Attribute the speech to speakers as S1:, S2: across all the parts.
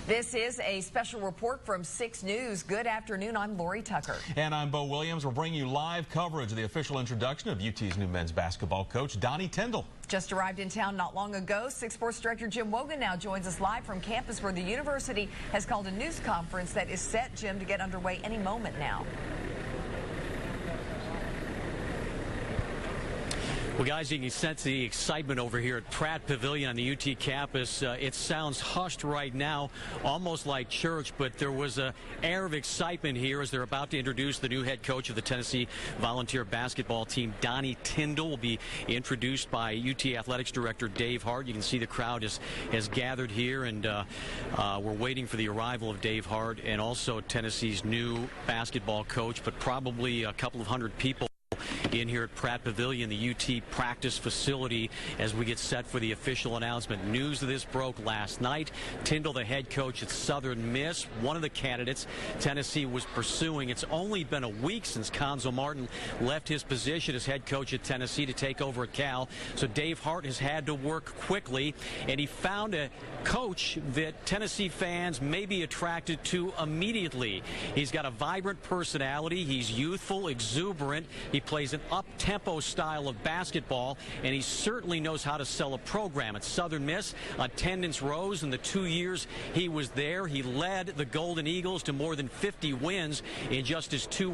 S1: This is a special report from 6 News. Good afternoon. I'm Lori Tucker.
S2: And I'm Bo Williams. We're bringing you live coverage of the official introduction of UT's new men's basketball coach, Donnie Tyndall.
S1: Just arrived in town not long ago. 6 Sports Director Jim Wogan now joins us live from campus where the university has called a news conference that is set, Jim, to get underway any moment now.
S3: Well, guys, you can sense the excitement over here at Pratt Pavilion on the UT campus. It sounds hushed right now, almost like church, but there was an air of excitement here as they're about to introduce the new head coach of the Tennessee Volunteer basketball team. Donnie Tyndall will be introduced by UT Athletics Director Dave Hart. You can see the crowd has gathered here, and we're waiting for the arrival of Dave Hart and also Tennessee's new basketball coach, but probably a couple of hundred people in here at Pratt Pavilion, the UT practice facility, as we get set for the official announcement. News of this broke last night. Tyndall, the head coach at Southern Miss, one of the candidates Tennessee was pursuing. It's only been a week since Cuonzo Martin left his position as head coach at Tennessee to take over at Cal. So Dave Hart has had to work quickly, and he found a coach that Tennessee fans may be attracted to immediately. He's got a vibrant personality. He's youthful, exuberant. He plays an up-tempo style of basketball, and he certainly knows how to sell a program. At Southern Miss, attendance rose in the 2 years he was there. He led the Golden Eagles to more than 50 wins in just his 2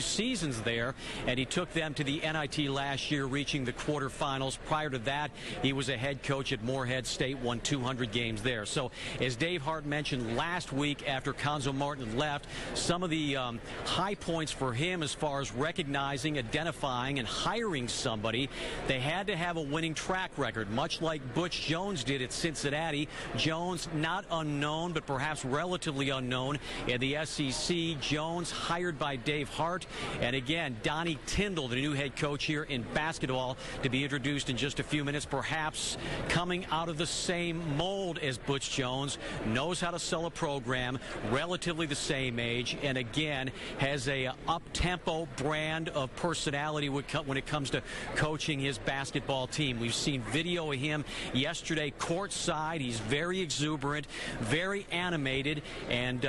S3: seasons there, and he took them to the NIT last year, reaching the quarterfinals. Prior to that, he was a head coach at Morehead State, won 200 games there. So, as Dave Hart mentioned last week after Cuonzo Martin left, some of the high points for him as far as recognizing, identifying, and hiring somebody, they had to have a winning track record, much like Butch Jones did at Cincinnati. Jones, not unknown, but perhaps relatively unknown in the SEC. Jones hired by Dave Hart. And again, Donnie Tyndall, the new head coach here in basketball, to be introduced in just a few minutes, perhaps coming out of the same mold as Butch Jones, knows how to sell a program, relatively the same age, and again, has a up-tempo brand of personality when it comes to coaching his basketball team. We've seen video of him yesterday courtside. He's very exuberant, very animated, and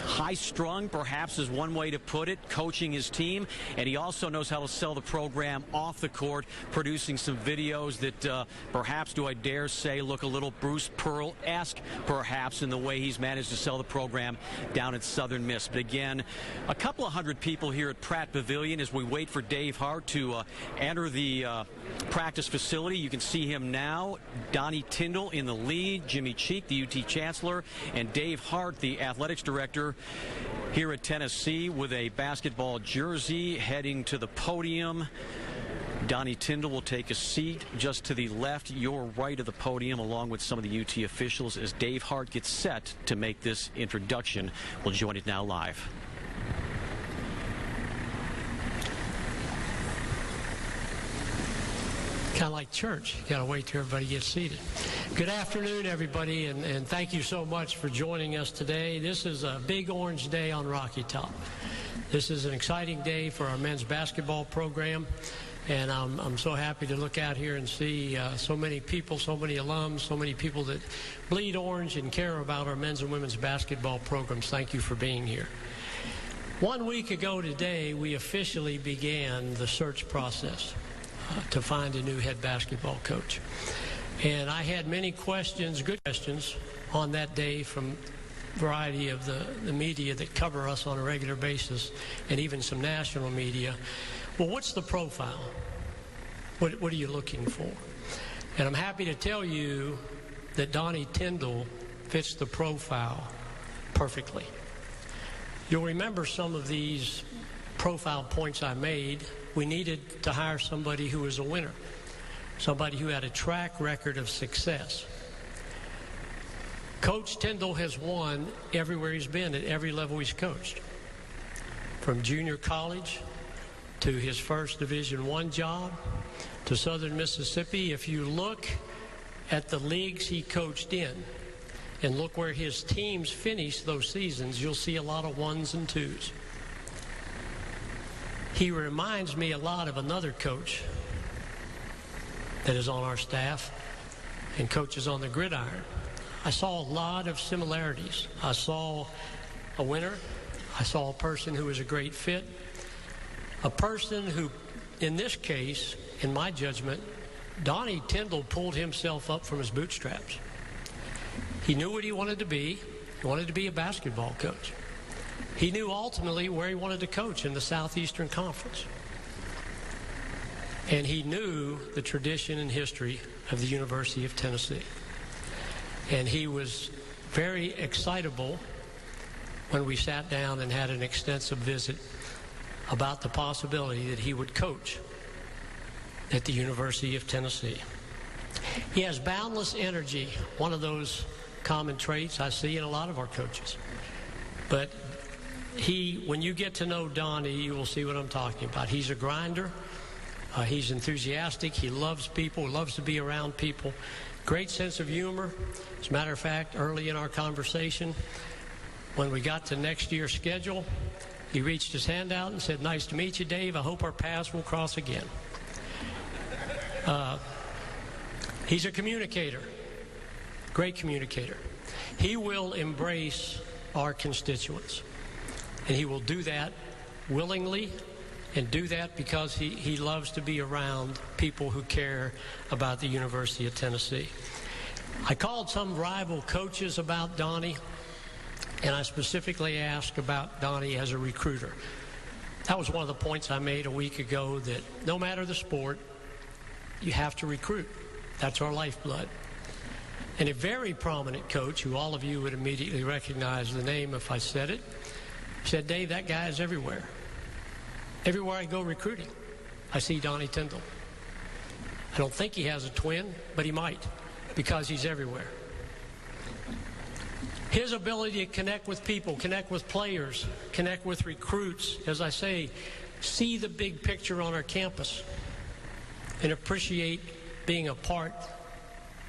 S3: high-strung, perhaps is one way to put it, coaching his team. And he also knows how to sell the program off the court, producing some videos that perhaps, do I dare say, look a little Bruce Pearl-esque, perhaps, in the way he's managed to sell the program down at Southern Miss. But again, a couple of hundred people here at Pratt Pavilion as we wait for Dave Hart to enter the practice facility. You can see him now. Donnie Tyndall in the lead, Jimmy Cheek, the UT Chancellor, and Dave Hart, the athletics director here at Tennessee, with a basketball jersey, heading to the podium. Donnie Tyndall will take a seat just to the left, your right of the podium, along with some of the UT officials as Dave Hart gets set to make this introduction. We'll join it now live.
S4: Kind of like church. You got to wait till everybody gets seated. Good afternoon, everybody, and thank you so much for joining us today. This is a big orange day on Rocky Top. This is an exciting day for our men's basketball program, and I'm so happy to look out here and see so many people, so many alums, so many people that bleed orange and care about our men's and women's basketball programs. Thank you for being here. 1 week ago today, we officially began the search process to find a new head basketball coach. And I had many questions, good questions, on that day from a variety of the media that cover us on a regular basis, and even some national media. Well, what's the profile? What are you looking for? And I'm happy to tell you that Donnie Tyndall fits the profile perfectly. You'll remember some of these profile points I made. We needed to hire somebody who was a winner, somebody who had a track record of success. Coach Tyndall has won everywhere he's been, at every level he's coached, from junior college to his first Division I job to Southern Mississippi. If you look at the leagues he coached in and look where his teams finished those seasons, you'll see a lot of 1s and 2s. He reminds me a lot of another coach that is on our staff and coaches on the gridiron, I saw a lot of similarities. I saw a winner. I saw a person who was a great fit. A person who, in this case, in my judgment, Donnie Tyndall pulled himself up from his bootstraps. He knew what he wanted to be. He wanted to be a basketball coach. He knew ultimately where he wanted to coach in the Southeastern Conference. And he knew the tradition and history of the University of Tennessee. And he was very excitable when we sat down and had an extensive visit about the possibility that he would coach at the University of Tennessee. He has boundless energy, one of those common traits I see in a lot of our coaches. But when you get to know Donnie, you will see what I'm talking about. He's a grinder. He's enthusiastic. He loves people, loves to be around people. Great sense of humor. As a matter of fact, early in our conversation, when we got to next year's schedule, he reached his hand out and said, "Nice to meet you, Dave. I hope our paths will cross again." He's a communicator, great communicator. He will embrace our constituents, and he will do that willingly and do that because he loves to be around people who care about the University of Tennessee. I called some rival coaches about Donnie, and I specifically asked about Donnie as a recruiter. That was one of the points I made a week ago, that no matter the sport, you have to recruit. That's our lifeblood. And a very prominent coach, who all of you would immediately recognize the name if I said it, said, "Dave, that guy is everywhere. Everywhere I go recruiting, I see Donnie Tyndall. I don't think he has a twin, but he might, because he's everywhere." His ability to connect with people, connect with players, connect with recruits, as I say, see the big picture on our campus and appreciate being a part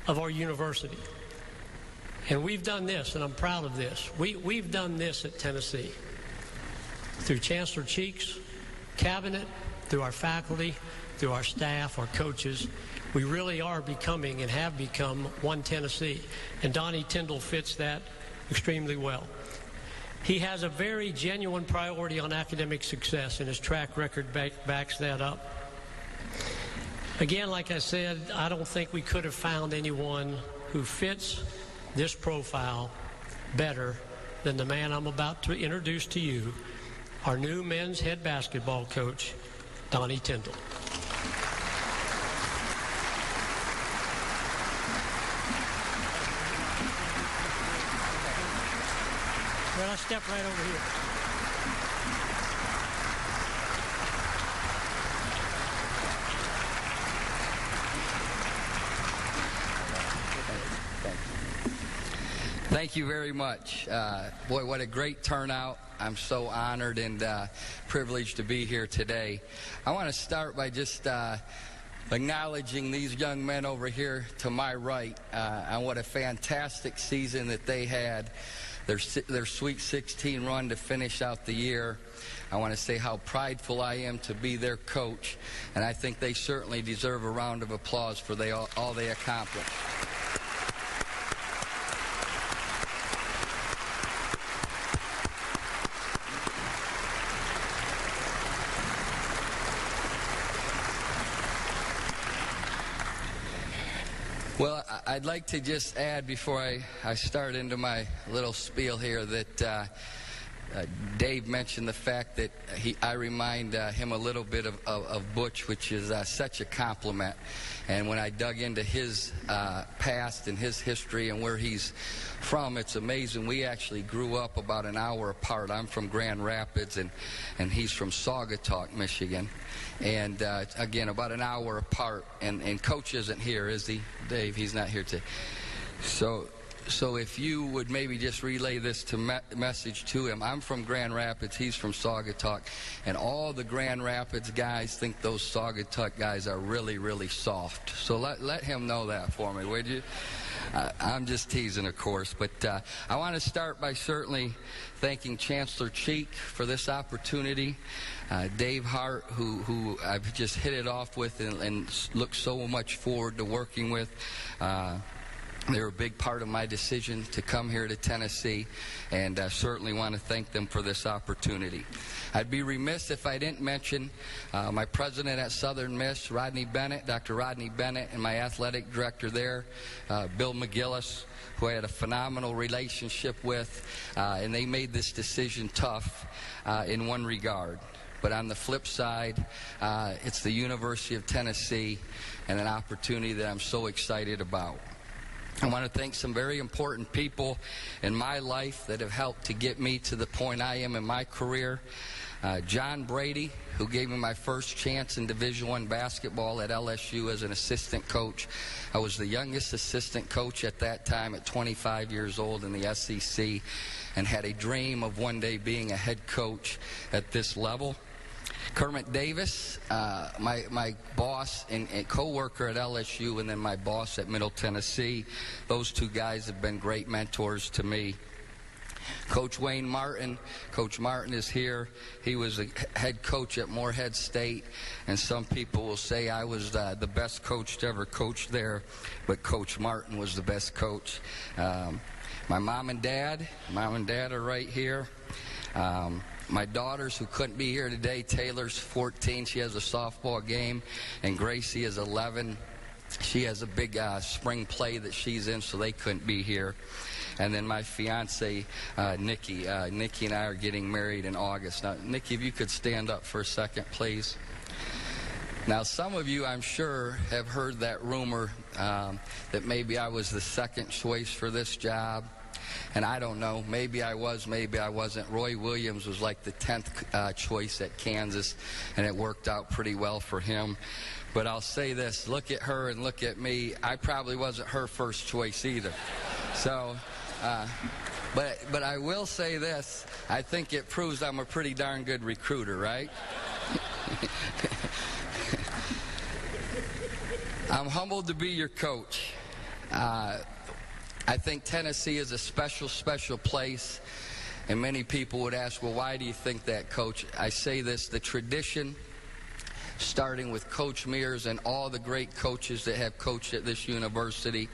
S4: of our university. And we've done this, and I'm proud of this. We've done this at Tennessee through Chancellor Cheeks, cabinet, through our faculty, through our staff, our coaches. We really are becoming and have become one Tennessee. And Donnie Tyndall fits that extremely well. He has a very genuine priority on academic success, and his track record backs that up. Again, like I said, I don't think we could have found anyone who fits this profile better than the man I'm about to introduce to you, our new men's head basketball coach, Donnie Tyndall. Well, I step right over here.
S5: Thank you very much. Boy, what a great turnout. I'm so honored and privileged to be here today. I want to start by just acknowledging these young men over here to my right and what a fantastic season that they had. Their Sweet 16 run to finish out the year. I want to say how prideful I am to be their coach, and I think they certainly deserve a round of applause for all they accomplished. Well, I'd like to just add before I start into my little spiel here that Dave mentioned the fact that I remind him a little bit of Butch, which is such a compliment. And when I dug into his past and his history and where he's from, it's amazing. We actually grew up about an hour apart. I'm from Grand Rapids, and he's from Saugatuck, Michigan. And again, about an hour apart. And Coach isn't here, is he, Dave? He's not here today. So if you would maybe just relay this message to him. I'm from Grand Rapids, he's from Saugatuck, and all the Grand Rapids guys think those Saugatuck guys are really, really soft. So let him know that for me, would you? I'm just teasing, of course, but I want to start by certainly thanking Chancellor Cheek for this opportunity, Dave Hart, who I've just hit it off with and look so much forward to working with, They were a big part of my decision to come here to Tennessee, and I certainly want to thank them for this opportunity. I'd be remiss if I didn't mention my president at Southern Miss, Rodney Bennett, Dr. Rodney Bennett, and my athletic director there, Bill McGillis, who I had a phenomenal relationship with, and they made this decision tough in one regard. But on the flip side, it's the University of Tennessee and an opportunity that I'm so excited about. I want to thank some very important people in my life that have helped to get me to the point I am in my career. John Brady, who gave me my first chance in Division I basketball at LSU as an assistant coach. I was the youngest assistant coach at that time at 25 years old in the SEC, and had a dream of one day being a head coach at this level. Kermit Davis, my boss and co-worker at LSU, and then my boss at Middle Tennessee. Those two guys have been great mentors to me. Coach Wayne Martin. Coach Martin is here. He was a head coach at Morehead State, and some people will say I was the best coach to ever coach there, but Coach Martin was the best coach. My mom and dad are right here. My daughters, who couldn't be here today, Taylor's 14, she has a softball game, and Gracie is 11. She has a big spring play that she's in, so they couldn't be here. And then my fiance, Nikki. Nikki and I are getting married in August. Now, Nikki, if you could stand up for a second, please. Now, some of you, I'm sure, have heard that rumor that maybe I was the second choice for this job. And I don't know. Maybe I was, maybe I wasn't. Roy Williams was like the 10th choice at Kansas, and it worked out pretty well for him. But I'll say this, look at her and look at me. I probably wasn't her first choice either. So, but I will say this. I think it proves I'm a pretty darn good recruiter, right? I'm humbled to be your coach. I think Tennessee is a special, special place, and many people would ask, well, why do you think that, Coach? I say this, the tradition, starting with Coach Mears and all the great coaches that have coached at this university,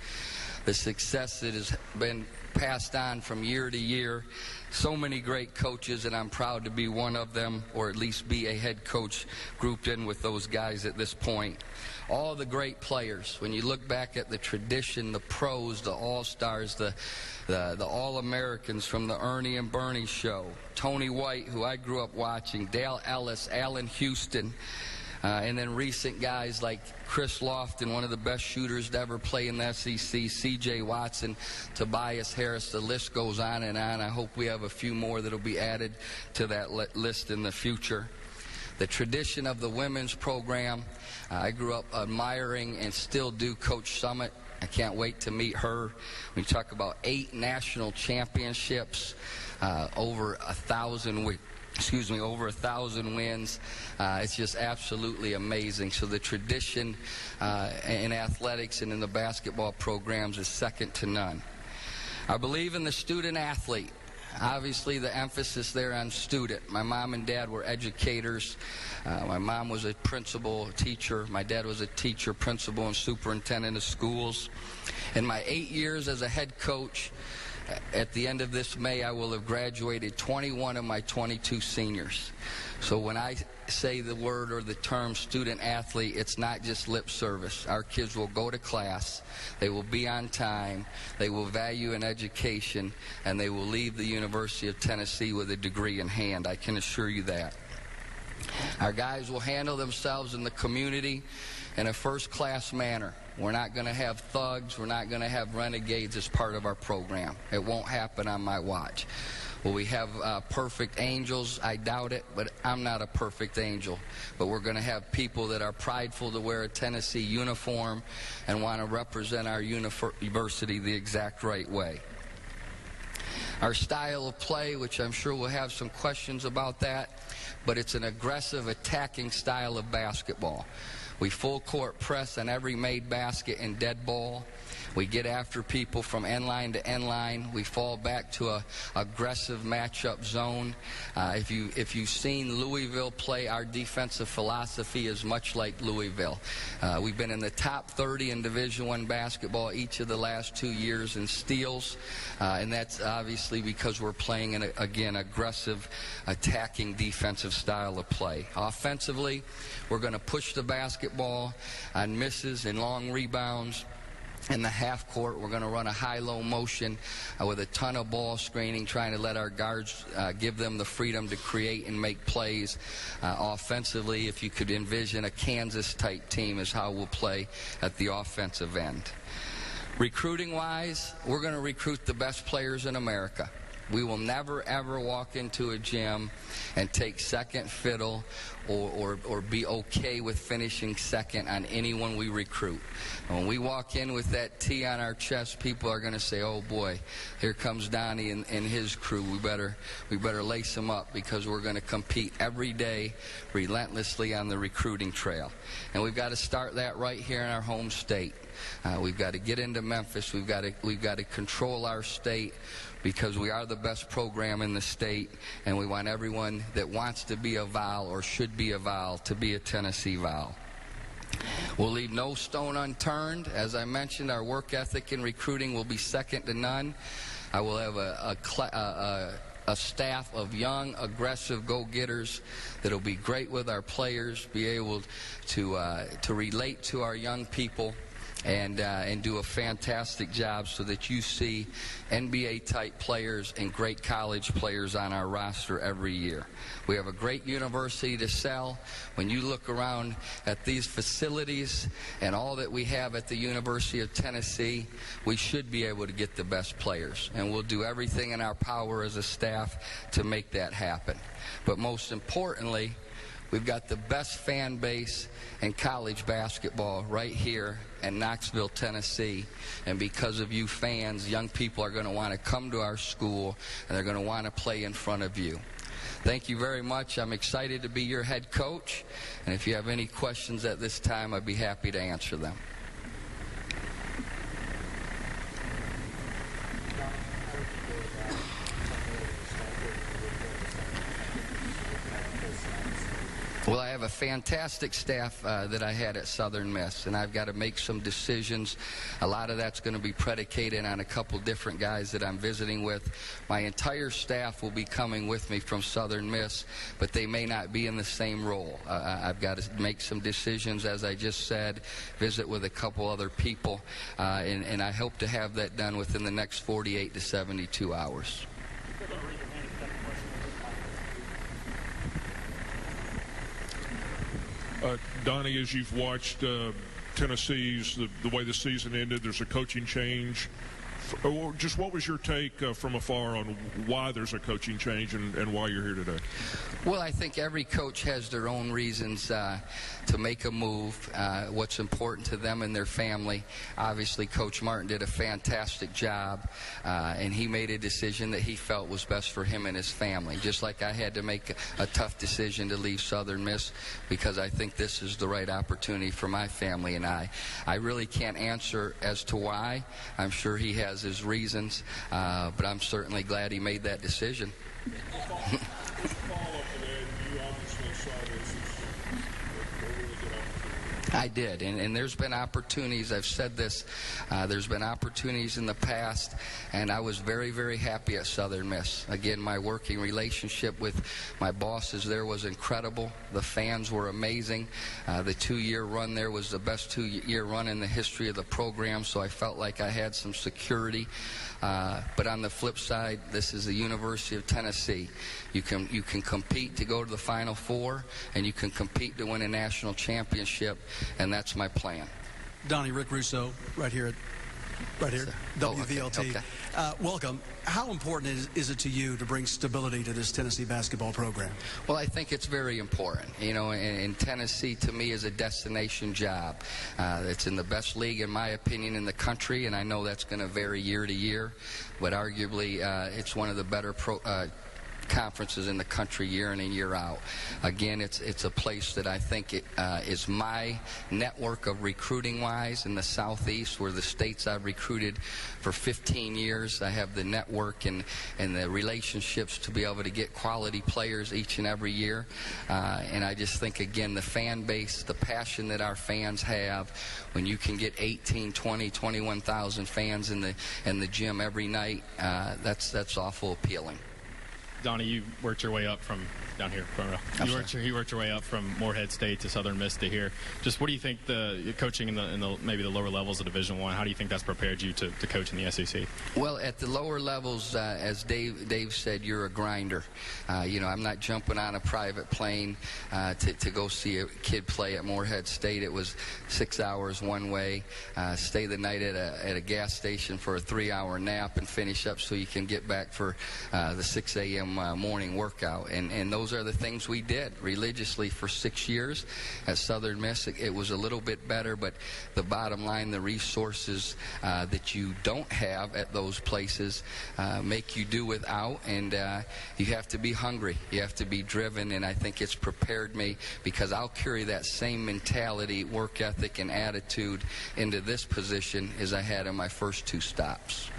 S5: the success that has been passed on from year to year, so many great coaches, and I'm proud to be one of them, or at least be a head coach grouped in with those guys at this point. All the great players, when you look back at the tradition, the pros, the all-stars, the all-Americans from the Ernie and Bernie show, Tony White, who I grew up watching, Dale Ellis, Allen Houston, and then recent guys like Chris Lofton, one of the best shooters to ever play in the SEC, C.J. Watson, Tobias Harris, the list goes on and on. I hope we have a few more that will be added to that list in the future. The tradition of the women's program, I grew up admiring and still do Coach Summit. I can't wait to meet her. We talk about 8 national championships, over 1,000 wins. It's just absolutely amazing. So the tradition in athletics and in the basketball programs is second to none. I believe in the student athlete. Obviously, the emphasis there on student. My mom and dad were educators. My mom was a principal, teacher. My dad was a teacher, principal, and superintendent of schools. In my 8 years as a head coach, at the end of this May, I will have graduated 21 of my 22 seniors. So when I say the word or the term student athlete, it's not just lip service. Our kids will go to class, they will be on time, they will value an education, and they will leave the University of Tennessee with a degree in hand. I can assure you that. Our guys will handle themselves in the community in a first-class manner. We're not going to have thugs. We're not going to have renegades as part of our program. It won't happen on my watch. Will we have perfect angels? I doubt it, but I'm not a perfect angel. But we're going to have people that are prideful to wear a Tennessee uniform and want to represent our university the exact right way. Our style of play, which I'm sure we'll have some questions about that, but it's an aggressive, attacking style of basketball. We full court press on every made basket and dead ball. We get after people from end line to end line. We fall back to a aggressive matchup zone. If you've seen Louisville play, our defensive philosophy is much like Louisville. We've been in the top 30 in Division I basketball each of the last 2 years in steals, and that's obviously because we're playing an, again, aggressive, attacking defensive style of play. Offensively, we're going to push the basketball on misses and long rebounds. In the half court, we're going to run a high-low motion with a ton of ball screening, trying to let our guards give them the freedom to create and make plays. Offensively, if you could envision a Kansas-type team is how we'll play at the offensive end. Recruiting-wise, we're going to recruit the best players in America. We will never, ever walk into a gym and take second fiddle or be okay with finishing second on anyone we recruit. And when we walk in with that T on our chest, people are going to say, oh boy, here comes Donnie and his crew. We better lace them up, because we're going to compete every day relentlessly on the recruiting trail. And we've got to start that right here in our home state. We've got to get into Memphis. We've got to control our state, because we are the best program in the state, and we want everyone that wants to be a Vol or should be a Vol to be a Tennessee Vol. We'll leave no stone unturned. As I mentioned, our work ethic in recruiting will be second to none. I will have a staff of young, aggressive go-getters that will be great with our players, be able to relate to our young people, and do a fantastic job so that you see NBA-type players and great college players on our roster every year. We have a great university to sell. When you look around at these facilities and all that we have at the University of Tennessee, we should be able to get the best players, and we'll do everything in our power as a staff to make that happen. But most importantly, we've got the best fan base in college basketball right here in Knoxville, Tennessee. And because of you fans, young people are going to want to come to our school, and they're going to want to play in front of you. Thank you very much. I'm excited to be your head coach. And if you have any questions at this time, I'd be happy to answer them. Well, I have a fantastic staff that I had at Southern Miss, and I've got to make some decisions. A lot of that's going to be predicated on a couple different guys that I'm visiting with. My entire staff will be coming with me from Southern Miss, but they may not be in the same role. I've got to make some decisions, as I just said, visit with a couple other people, and I hope to have that done within the next 48 to 72 hours.
S6: Donnie, as you've watched Tennessee's, the way the season ended, there's a coaching change. Or just what was your take from afar on why there's a coaching change and why you're here today?
S5: Well, I think every coach has their own reasons to make a move, what's important to them and their family. Obviously, Coach Martin did a fantastic job, and he made a decision that he felt was best for him and his family, just like I had to make a tough decision to leave Southern Miss, because I think this is the right opportunity for my family and I. I really can't answer as to why. I'm sure he has his reasons, but I'm certainly glad he made that decision. I did, and there's been opportunities. I've said this. There's been opportunities in the past, and I was very, very happy at Southern Miss. Again, my working relationship with my bosses there was incredible. The fans were amazing. The 2-year run there was the best 2-year run in the history of the program, so I felt like I had some security. But on the flip side, this is the University of Tennessee. You can compete to go to the Final Four, and you can compete to win a national championship, and that's my plan.
S7: Donnie, Rick Russo, right here, WVLT.
S5: Okay.
S7: Welcome. How important is it to you to bring stability to this Tennessee basketball program?
S5: Well, I think it's very important. You know, and Tennessee, to me, is a destination job. It's in the best league, in my opinion, in the country, and I know that's going to vary year to year, but arguably it's one of the better conferences in the country year in and year out. Again, it's a place that I think is my network of recruiting-wise in the Southeast, where the states I've recruited for 15 years. I have the network and the relationships to be able to get quality players each and every year. And I just think, again, the fan base, the passion that our fans have, when you can get 18, 20, 21,000 fans in the gym every night, that's awful appealing.
S8: Donnie, you worked your way up from down here, front row. You worked your way up from Morehead State to Southern Miss to here. Just what do you think the coaching in the maybe the lower levels of Division I? How do you think that's prepared you to coach in the SEC?
S5: Well, at the lower levels, as Dave said, you're a grinder. I'm not jumping on a private plane to go see a kid play at Morehead State. It was 6 hours one way. Stay the night at a gas station for a 3-hour nap and finish up so you can get back for the 6 a.m. Morning workout. And those are the things we did religiously for 6 years at Southern Miss. It was a little bit better, but the bottom line, the resources that you don't have at those places make you do without, and you have to be hungry. You have to be driven, and I think it's prepared me because I'll carry that same mentality, work ethic, and attitude into this position as I had in my first 2 stops.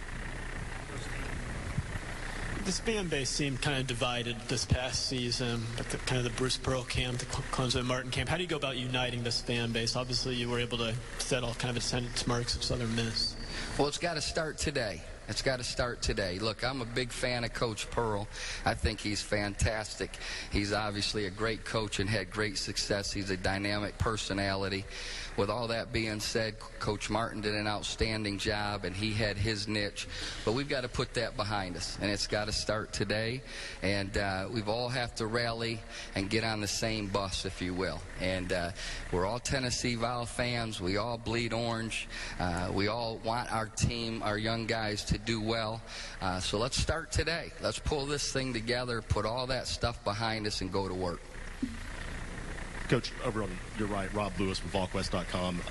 S9: This fan base seemed kind of divided this past season, at kind of the Bruce Pearl camp, the Clemson Martin camp. How do you go about uniting this fan base? Obviously, you were able to set all kind of attendance marks of Southern Miss.
S5: Well, it's got to start today. It's got to start today. Look, I'm a big fan of Coach Pearl. I think he's fantastic. He's obviously a great coach and had great success. He's a dynamic personality. With all that being said, Coach Martin did an outstanding job, and he had his niche. But we've got to put that behind us, and it's got to start today. And we've all have to rally and get on the same bus, if you will. And we're all Tennessee Vol fans. We all bleed orange. We all want our team, our young guys, to do well. So let's start today. Let's pull this thing together, put all that stuff behind us, and go to work.
S10: Coach, over on your right, Rob Lewis from VolQuest.com.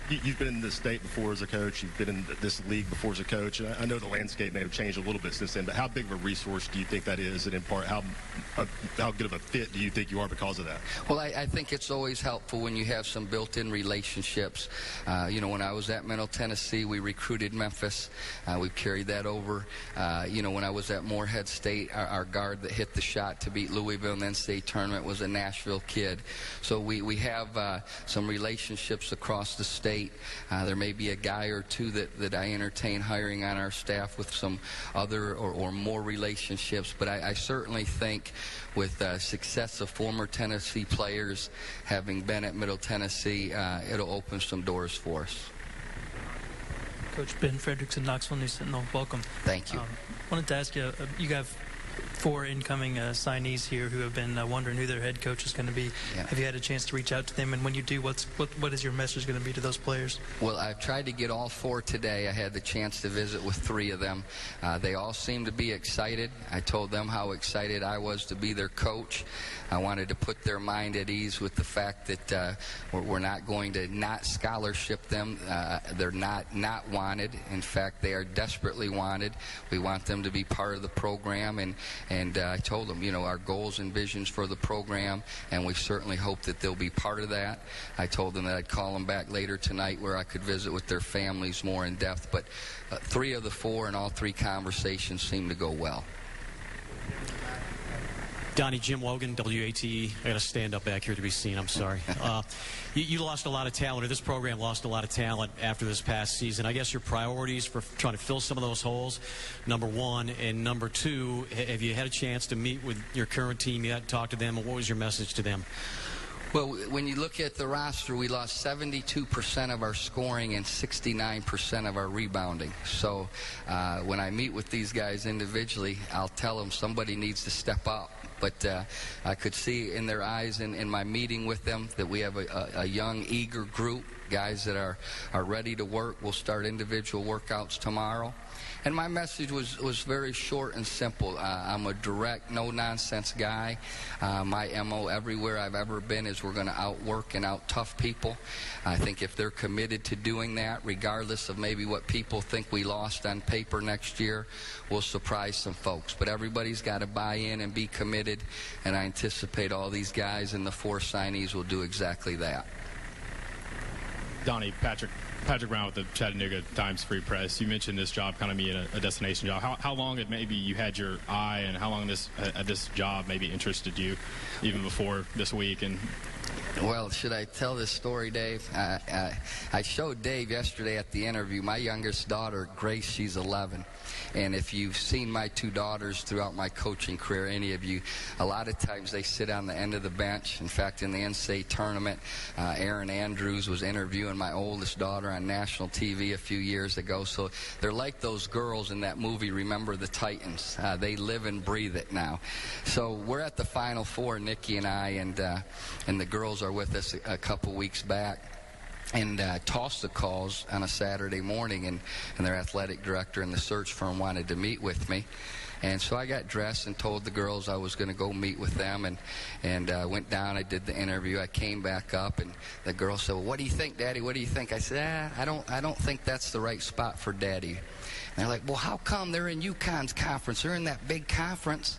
S10: You've been in this state before as a coach. You've been in this league before as a coach. And I know the landscape may have changed a little bit since then, but how big of a resource do you think that is? And in part, how good of a fit do you think you are because of that?
S5: Well, I think it's always helpful when you have some built-in relationships. When I was at Middle Tennessee, we recruited Memphis. We've carried that over. When I was at Morehead State, our guard that hit the shot to beat Louisville in the NCAA tournament was a Nashville kid. So we have some relationships across the state. There may be a guy or two that I entertain hiring on our staff with some other or more relationships. But I certainly think with success of former Tennessee players having been at Middle Tennessee, it'll open some doors for us.
S11: Coach Ben Frederickson, Knoxville News Sentinel, welcome.
S5: Thank you.
S11: Wanted to ask you, you have 4 incoming signees here who have been wondering who their head coach is going to be. Yeah. Have you had a chance to reach out to them? And when you do, what is your message going to be to those players?
S5: Well, I've tried to get all 4 today. I had the chance to visit with 3 of them. They all seem to be excited. I told them how excited I was to be their coach. I wanted to put their mind at ease with the fact that we're not going to not scholarship them. They're not wanted. In fact, they are desperately wanted. We want them to be part of the program, and I told them, our goals and visions for the program, and we certainly hope that they'll be part of that. I told them that I'd call them back later tonight where I could visit with their families more in depth, but 3 of the 4 and all 3 conversations seem to go well.
S3: Donnie, Jim Wogan, WATE. I got to stand up back here to be seen. I'm sorry. You lost a lot of talent, or this program lost a lot of talent after this past season. I guess your priorities for trying to fill some of those holes, number 1. And number 2, have you had a chance to meet with your current team yet, talk to them, and what was your message to them?
S5: Well, when you look at the roster, we lost 72% of our scoring and 69% of our rebounding. So when I meet with these guys individually, I'll tell them somebody needs to step up. But I could see in their eyes in my meeting with them that we have a young, eager group, guys that are ready to work. We'll start individual workouts tomorrow. And my message was very short and simple. I'm a direct, no-nonsense guy. My MO everywhere I've ever been is we're going to outwork and out-tough people. I think if they're committed to doing that, regardless of maybe what people think we lost on paper next year, we'll surprise some folks. But everybody's got to buy in and be committed, and I anticipate all these guys and the 4 signees will do exactly that.
S8: Donnie, Patrick Brown with the Chattanooga Times Free Press. You mentioned this job kind of being a destination job. How long had maybe you had your eye, and how long this job maybe interested you even before this week? And
S5: well, should I tell this story, Dave? I showed Dave yesterday at the interview. My youngest daughter, Grace, she's 11. And if you've seen my 2 daughters throughout my coaching career, any of you, a lot of times they sit on the end of the bench. In fact, in the NCAA tournament, Aaron Andrews was interviewing my oldest daughter on national TV a few years ago. So they're like those girls in that movie, Remember the Titans. They live and breathe it now. So we're at the Final Four, Nikki and I, and the girls are with us a couple weeks back. And Tossa calls on a Saturday morning, and their athletic director and the search firm wanted to meet with me. And so I got dressed and told the girls I was going to go meet with them, and went down. I did the interview. I came back up, and the girl said, "Well, what do you think, Daddy? What do you think?" I said, I don't think that's the right spot for Daddy. And they're like, "Well, how come? They're in UConn's conference. They're in that big conference."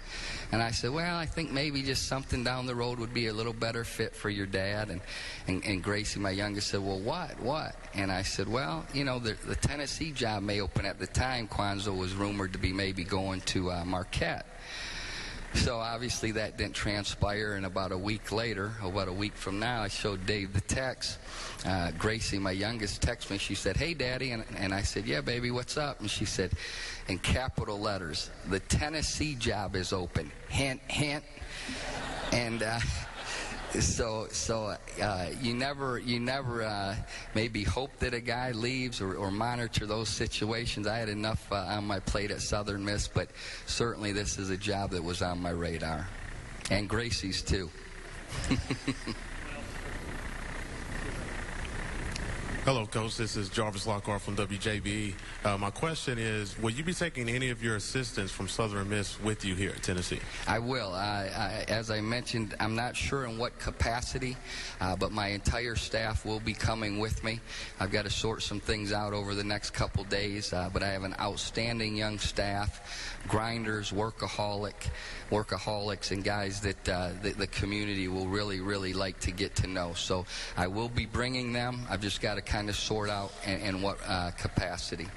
S5: And I said, "Well, I think maybe just something down the road would be a little better fit for your dad." And Gracie, my youngest, said, "Well, what?" And I said, "Well, you know, the Tennessee job may open." At the time, Kwanzaa was rumored to be maybe going to Marquette. So obviously that didn't transpire, and about a week later, about a week from now, I showed Dave the text. Gracie, my youngest, texted me. She said, "Hey, Daddy," and I said, "Yeah, baby, what's up?" And she said, in capital letters, "The Tennessee job is open. Hint, hint." And So you never maybe hope that a guy leaves or monitor those situations. I had enough on my plate at Southern Miss, but certainly this is a job that was on my radar, and Gracie's too.
S12: Hello, Coach. This is Jarvis Lockhart from WJBE. My question is, will you be taking any of your assistants from Southern Miss with you here at Tennessee?
S5: I will. As I mentioned, I'm not sure in what capacity, but my entire staff will be coming with me. I've got to sort some things out over the next couple days, but I have an outstanding young staff, grinders, workaholics, and guys that the community will really, really like to get to know. So I will be bringing them. I've just got to kind of sort out in what capacity.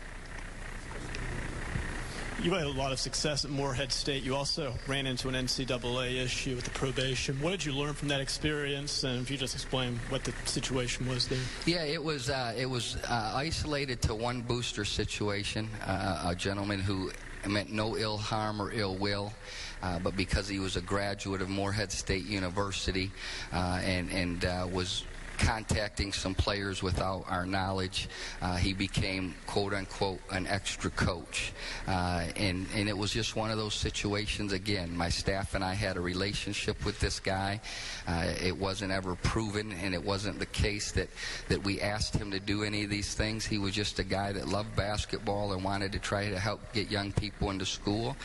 S9: You had a lot of success at Morehead State. You also ran into an NCAA issue with the probation. What did you learn from that experience? And if you just explain what the situation was there.
S5: Yeah, it was isolated to one booster situation. A gentleman who meant no ill harm or ill will, but because he was a graduate of Morehead State University and was contacting some players without our knowledge, he became, quote unquote, an extra coach, and it was just one of those situations. Again, my staff and I had a relationship with this guy. It wasn't ever proven, and it wasn't the case that we asked him to do any of these things. He was just a guy that loved basketball and wanted to try to help get young people into school,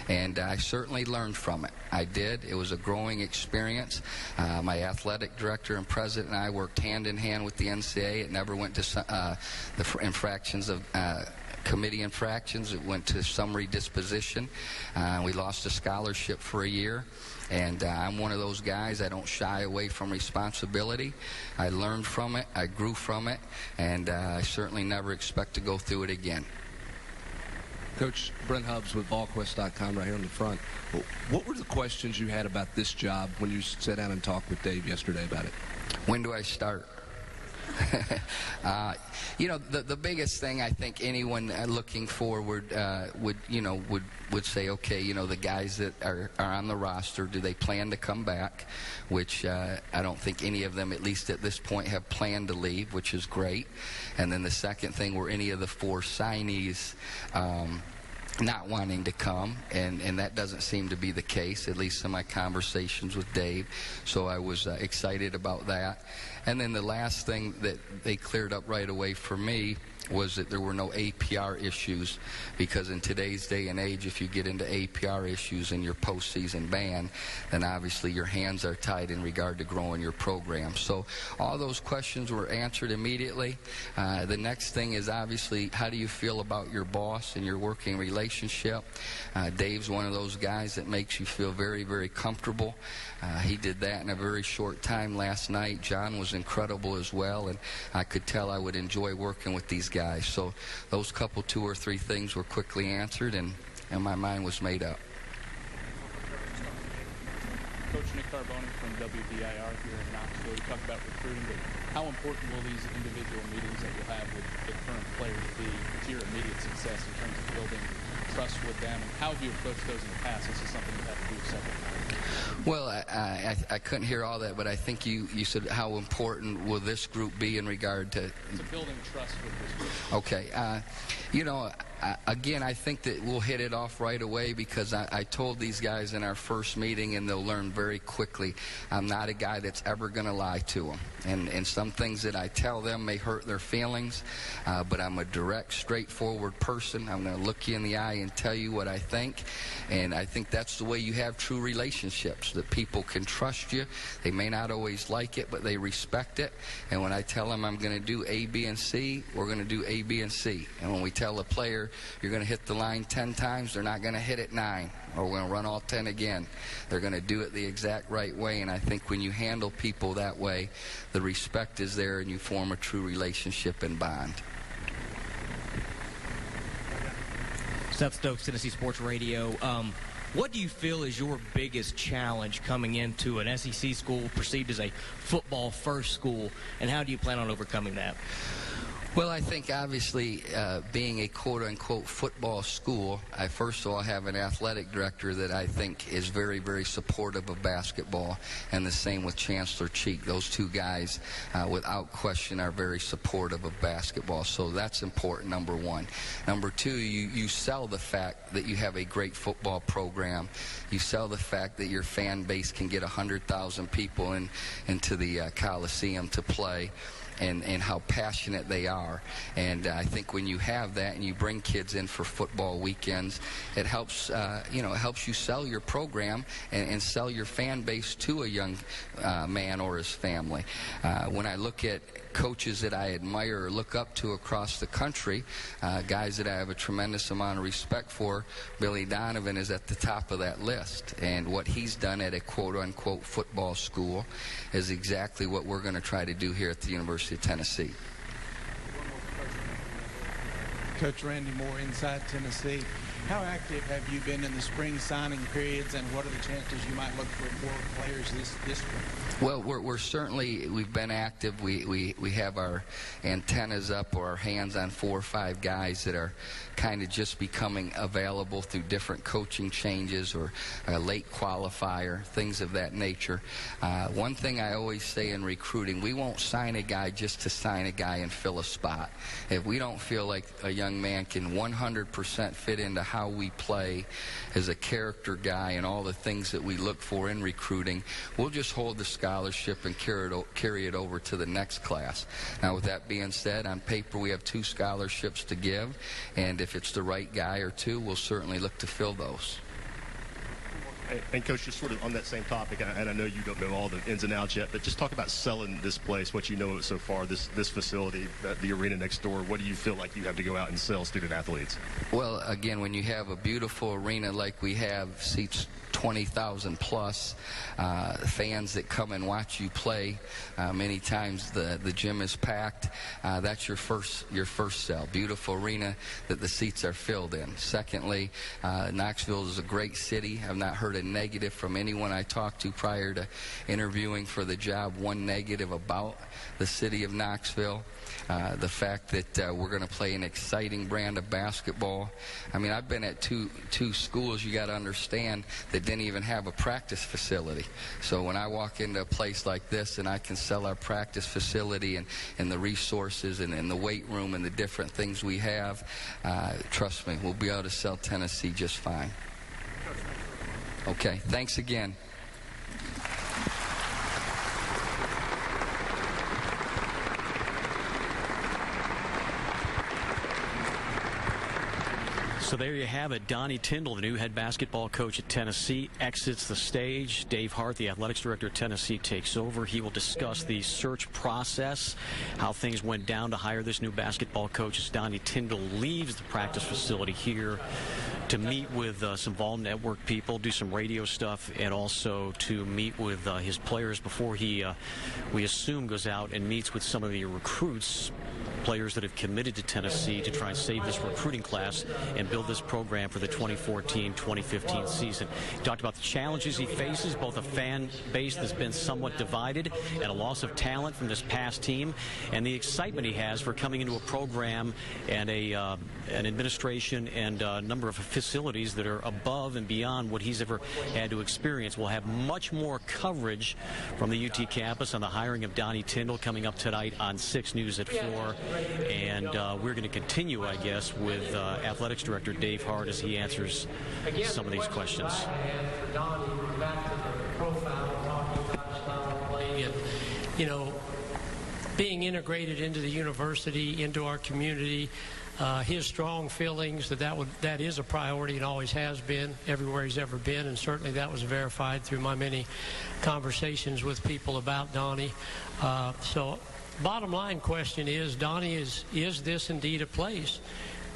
S5: and I certainly learned from it. I did. It was a growing experience. My athletic director and president and I worked hand in hand with the NCAA. It never went to the infractions of committee infractions. It went to summary disposition. We lost a scholarship for a year, and I'm one of those guys. I don't shy away from responsibility. I learned from it, I grew from it, and I certainly never expect to go through it again.
S13: Coach, Brent Hubbs with VolQuest.com right here on the front. What were the questions you had about this job when you sat down and talked with Dave yesterday about it?
S5: When do I start? You know, the biggest thing I think anyone looking forward would say, okay, you know, the guys that are on the roster, do they plan to come back? Which I don't think any of them, at least at this point, have planned to leave, which is great. And then the second thing, were any of the 4 signees not wanting to come, and that doesn't seem to be the case, at least in my conversations with Dave. So I was excited about that. And then the last thing that they cleared up right away for me was that there were no APR issues, because in today's day and age, if you get into APR issues in your postseason ban, then obviously your hands are tied in regard to growing your program. So all those questions were answered immediately. The next thing is obviously, how do you feel about your boss and your working relationship? Dave's one of those guys that makes you feel very, very comfortable. He did that in a very short time last night. John was incredible as well, and I could tell I would enjoy working with these guys. So those couple 2 or 3 things were quickly answered, and my mind was made up.
S14: Coach Nick Carboni from WBIR here in Knoxville. You talked about recruiting, but how important will these individual meetings that you'll have with the current players be to your immediate success in terms of building trust with them? And how have you approached those in the past? This is something you've had to do several times.
S5: Well, I couldn't hear all that, but I think you said how important will this group be in regard to
S14: building trust with this group.
S5: Okay. Again, I think that we'll hit it off right away, because I told these guys in our first meeting, and they'll learn very quickly, I'm not a guy that's ever going to lie to them. And some things that I tell them may hurt their feelings, but I'm a direct, straightforward person. I'm going to look you in the eye and tell you what I think. And I think that's the way you have true relationships, that people can trust you. They may not always like it, but they respect it. And when I tell them I'm going to do A, B, and C, we're going to do A, B, and C. And when we tell a player you're going to hit the line 10 times, they're not going to hit it 9, or we're going to run all 10 again. They're going to do it the exact right way, and I think when you handle people that way, the respect is there, and you form a true relationship and bond.
S15: Seth Stokes, Tennessee Sports Radio. What do you feel is your biggest challenge coming into an SEC school perceived as a football-first school, and how do you plan on overcoming that?
S5: Well, I think obviously being a quote-unquote football school, I first of all have an athletic director that I think is very, very supportive of basketball, and the same with Chancellor Cheek. Those two guys, without question, are very supportive of basketball. So that's important, number one. Number two, you sell the fact that you have a great football program. You sell the fact that your fan base can get 100,000 people into the Coliseum to play. And how passionate they are. And I think when you have that and you bring kids in for football weekends, it helps, it helps you sell your program and sell your fan base to a young man or his family. When I look at coaches that I admire or look up to across the country, guys that I have a tremendous amount of respect for, Billy Donovan is at the top of that list. And what he's done at a quote-unquote football school is exactly what we're going to try to do here at the University of Tennessee.
S16: Coach Randy Moore, Inside Tennessee. How active have you been in the spring signing periods, and what are the chances you might look for more players this spring?
S5: Well, we've been active. We have our antennas up or our hands on 4 or 5 guys that are kind of just becoming available through different coaching changes or a late qualifier, things of that nature. One thing I always say in recruiting, we won't sign a guy just to sign a guy and fill a spot. If we don't feel like a young man can 100% fit into how we play as a character guy and all the things that we look for in recruiting, we'll just hold the scholarship and carry it over to the next class. Now, with that being said, on paper we have 2 scholarships to give, and if it's the right guy or 2, we'll certainly look to fill those.
S10: And Coach, just sort of on that same topic, and I know you don't know all the ins and outs yet, but just talk about selling this place, what you know so far, this facility, the arena next door. What do you feel like you have to go out and sell student athletes?
S5: Well, again, when you have a beautiful arena like we have, seats 20,000 plus, fans that come and watch you play, many times the gym is packed. That's your first sell. Beautiful arena that the seats are filled in. Secondly, Knoxville is a great city. I've not heard a negative from anyone I talked to prior to interviewing for the job, one negative about the city of Knoxville. The fact that we're going to play an exciting brand of basketball. I mean, I've been at two schools, you got to understand, that didn't even have a practice facility. So when I walk into a place like this and I can sell our practice facility and the resources and the weight room and the different things we have, trust me, we'll be able to sell Tennessee just fine. Okay, thanks again.
S3: So there you have it. Donnie Tyndall, the new head basketball coach at Tennessee, exits the stage. Dave Hart, the athletics director at Tennessee, takes over. He will discuss the search process, how things went down to hire this new basketball coach as Donnie Tyndall leaves the practice facility here to meet with some Vol Network people, do some radio stuff, and also to meet with his players before he, we assume, goes out and meets with some of the recruits, players that have committed to Tennessee to try and save this recruiting class and build this program for the 2014-2015 season. He talked about the challenges he faces, both a fan base that's been somewhat divided and a loss of talent from this past team, and the excitement he has for coming into a program and an administration and a number of facilities that are above and beyond what he's ever had to experience. We'll have much more coverage from the UT campus on the hiring of Donnie Tyndall coming up tonight on 6 News at 4. And we're going to continue, I guess, with athletics director Dave Hart as he answers some of these questions.
S4: You know, being integrated into the university, into our community, his strong feelings that is a priority and always has been everywhere he's ever been, and certainly that was verified through my many conversations with people about Donnie. So bottom line question is, Donnie, is this indeed a place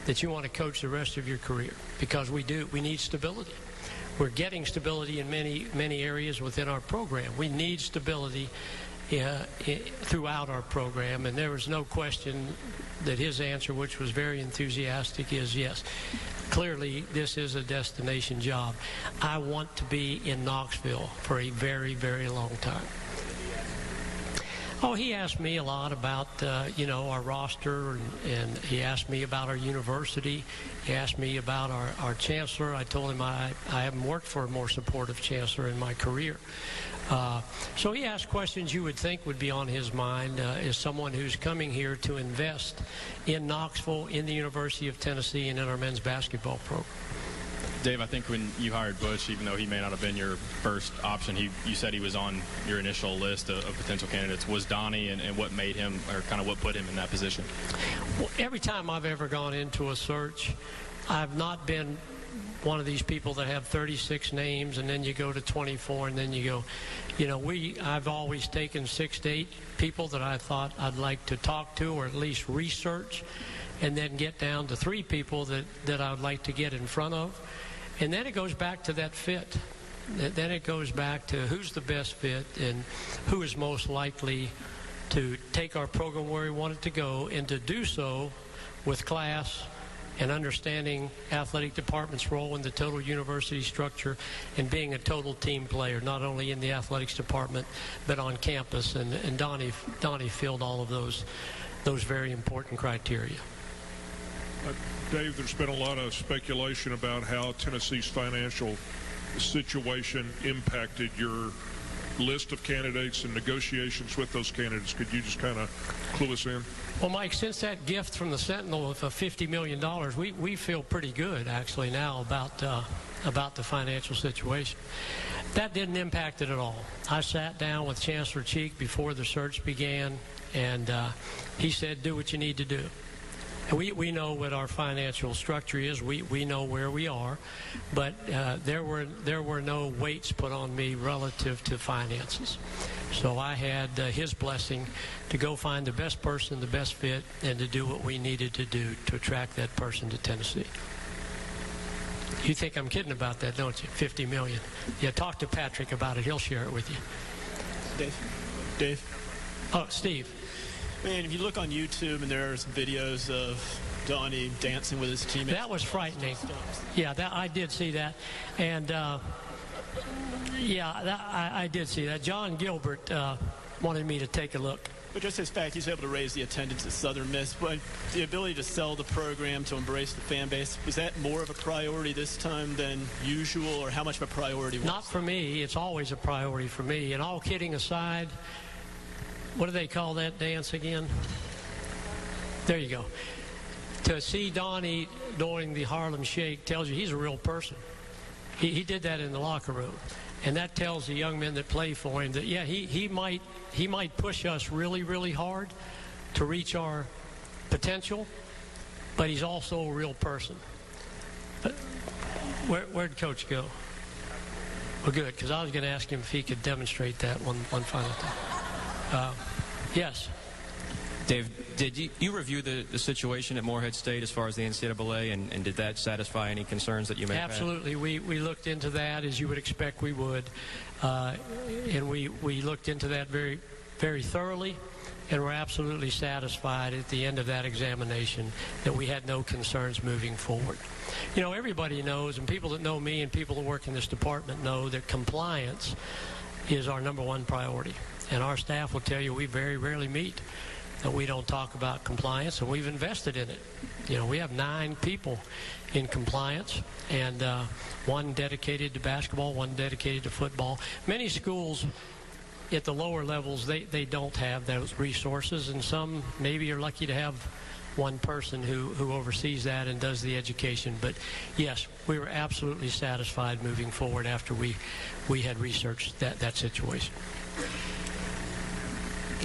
S4: that you want to coach the rest of your career? Because we do. We need stability. We're getting stability in many areas within our program. We need stability throughout our program, and there was no question that his answer, which was very enthusiastic, is yes. Clearly, this is a destination job. I want to be in Knoxville for a very, very long time. Oh, he asked me a lot about, you know, our roster, and he asked me about our university. He asked me about our chancellor. I told him I haven't worked for a more supportive chancellor in my career. So he asked questions you would think would be on his mind as someone who's coming here to invest in Knoxville, in the University of Tennessee, and in our men's basketball program.
S8: Dave, I think when you hired Butch, even though he may not have been your first option, you said he was on your initial list of potential candidates. Was Donnie, and what made him, or kind of what put him in that position?
S4: Well, every time I've ever gone into a search, I've not been one of these people that have 36 names and then you go to 24 and then you go, you know, I've always taken 6 to 8 people that I thought I'd like to talk to or at least research, and then get down to 3 people that I would like to get in front of. And then it goes back to that fit. Then it goes back to who's the best fit and who is most likely to take our program where we want it to go, and to do so with class and understanding athletic department's role in the total university structure and being a total team player, not only in the athletics department but on campus. And Donnie filled all of those very important criteria.
S6: Dave, there's been a lot of speculation about how Tennessee's financial situation impacted your list of candidates and negotiations with those candidates. Could you just kind of clue us in?
S4: Well, Mike, since that gift from the Sentinel of $50 million, we feel pretty good, actually, now about the financial situation. That didn't impact it at all. I sat down with Chancellor Cheek before the search began, and he said, do what you need to do. We know what our financial structure is. We know where we are, but there were no weights put on me relative to finances. So I had his blessing to go find the best person, the best fit, and to do what we needed to do to attract that person to Tennessee. You think I'm kidding about that, don't you? $50 million. Yeah, talk to Patrick about it. He'll share it with you.
S9: Dave.
S4: Oh, Steve.
S9: Man, if you look on YouTube and there are some videos of Donnie dancing with his teammates.
S4: That was frightening. Yeah, I did see that. And, I did see that. John Gilbert wanted me to take a look.
S9: But just his fact, he's able to raise the attendance at Southern Miss. But the ability to sell the program, to embrace the fan base, was that more of a priority this time than usual, or how much of a priority was it?
S4: Not for me. It's always a priority for me. And all kidding aside, what do they call that dance again? There you go. To see Donnie doing the Harlem Shake tells you he's a real person. He did that in the locker room. And that tells the young men that play for him that, yeah, he might push us really, really hard to reach our potential, but he's also a real person. Where'd Coach go? Well, good, because I was going to ask him if he could demonstrate that one final thing. Yes.
S17: Dave, did you review the situation at Morehead State as far as the NCAA, and did that satisfy any concerns that you may have had?
S4: Absolutely. We looked into that, as you would expect we would, and we looked into that very, very thoroughly, and we're absolutely satisfied at the end of that examination that we had no concerns moving forward. You know, everybody knows, and people that know me and people that work in this department know, that compliance is our #1 priority. And our staff will tell you we very rarely meet that we don't talk about compliance, and we've invested in it. You know, we have 9 people in compliance, and 1 dedicated to basketball, 1 dedicated to football. Many schools at the lower levels, they don't have those resources, and some maybe are lucky to have 1 person who oversees that and does the education. But yes, we were absolutely satisfied moving forward after we had researched that situation.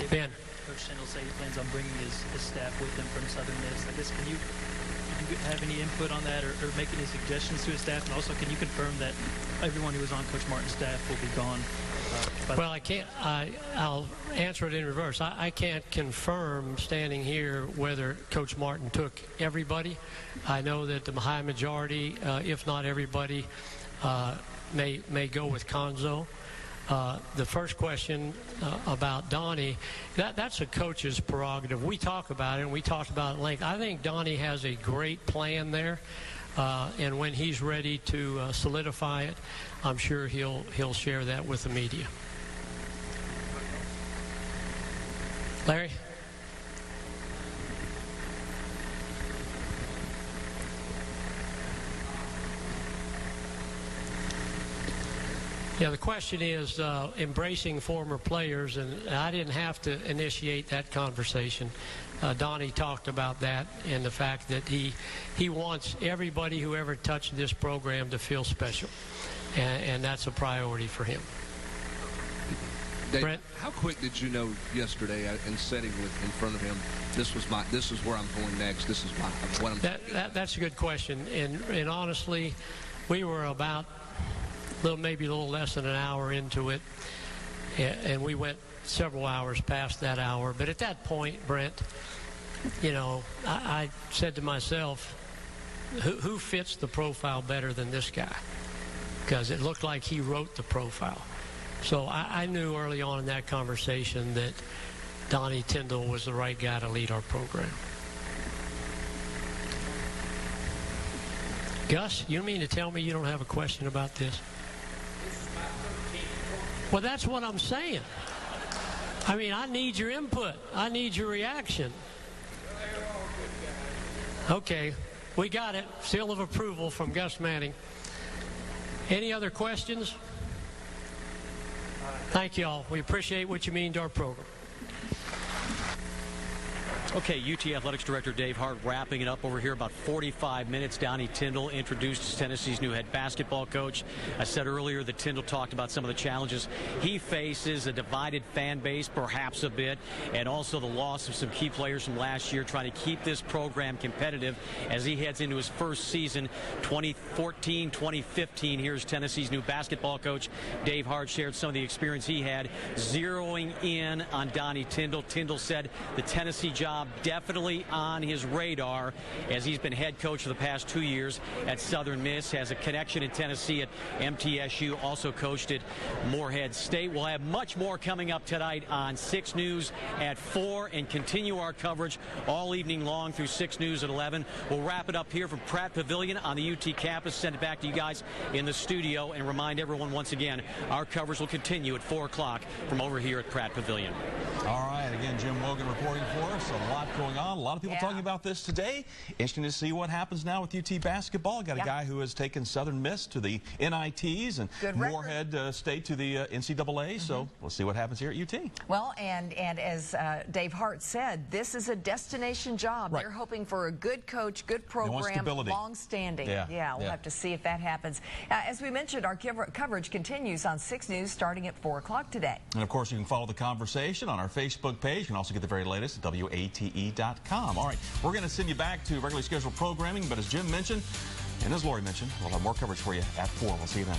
S4: Ben.
S11: Coach Tyndall said he plans on bringing his staff with him from Southern Miss. I guess, can you have any input on that, or make any suggestions to his staff? And also, can you confirm that everyone who was on Coach Martin's staff will be gone?
S4: Well, I can't. I'll answer it in reverse. I can't confirm standing here whether Coach Martin took everybody. I know that the high majority, if not everybody, may go with Conzo. The first question about Donnie, that's a coach's prerogative. We talk about it, and we talked about it at length. I think Donnie has a great plan there, and when he's ready to solidify it, I'm sure he'll share that with the media. Larry? Yeah, the question is embracing former players, and I didn't have to initiate that conversation. Donnie talked about that and the fact that he wants everybody who ever touched this program to feel special, and that's a priority for him.
S13: Dave,
S4: Brent?
S13: How quick did you know yesterday in sitting in front of him, this is where I'm going next, this is what I'm doing?
S4: That's a good question, and honestly, we were about maybe a little less than an hour into it, and we went several hours past that hour. But at that point, Brent, you know, I said to myself, who fits the profile better than this guy? Because it looked like he wrote the profile. So I knew early on in that conversation that Donnie Tyndall was the right guy to lead our program. Gus, you mean to tell me you don't have a question about this? Well, that's what I'm saying. I mean, I need your input. I need your reaction. Okay, we got it. Seal of approval from Gus Manning. Any other questions? Thank you all. We appreciate what you mean to our program.
S3: Okay, UT Athletics Director Dave Hart wrapping it up over here. About 45 minutes. Donnie Tyndall introduced as Tennessee's new head basketball coach. I said earlier that Tyndall talked about some of the challenges he faces, a divided fan base, perhaps a bit, and also the loss of some key players from last year, trying to keep this program competitive as he heads into his first season, 2014-2015. Here's Tennessee's new basketball coach. Dave Hart shared some of the experience he had zeroing in on Donnie Tyndall. Tyndall said the Tennessee job definitely on his radar as he's been head coach for the past 2 years at Southern Miss, has a connection in Tennessee at MTSU, also coached at Morehead State. We'll have much more coming up tonight on 6 News at 4 and continue our coverage all evening long through 6 News at 11. We'll wrap it up here from Pratt Pavilion on the UT campus, send it back to you guys in the studio, and remind everyone once again, our coverage will continue at 4 o'clock from over here at Pratt Pavilion.
S2: All right, again, Jim Wogan reporting for us. A lot going on. A lot of people talking about this today. Interesting to see what happens now with UT basketball. Got a guy who has taken Southern Miss to the NITs and Morehead State to the NCAA. So we'll see what happens here at UT.
S1: Well, and as Dave Hart said, this is a destination job. They're hoping for a good coach, good program, long-standing. We'll have to see if that happens. As we mentioned, our coverage continues on 6 News starting at 4 o'clock today.
S2: And of course, you can follow the conversation on our Facebook page. You can also get the very latest at WATE.com. All right, we're going to send you back to regularly scheduled programming, but as Jim mentioned, And as Lori mentioned, we'll have more coverage for you at 4. We'll see you then.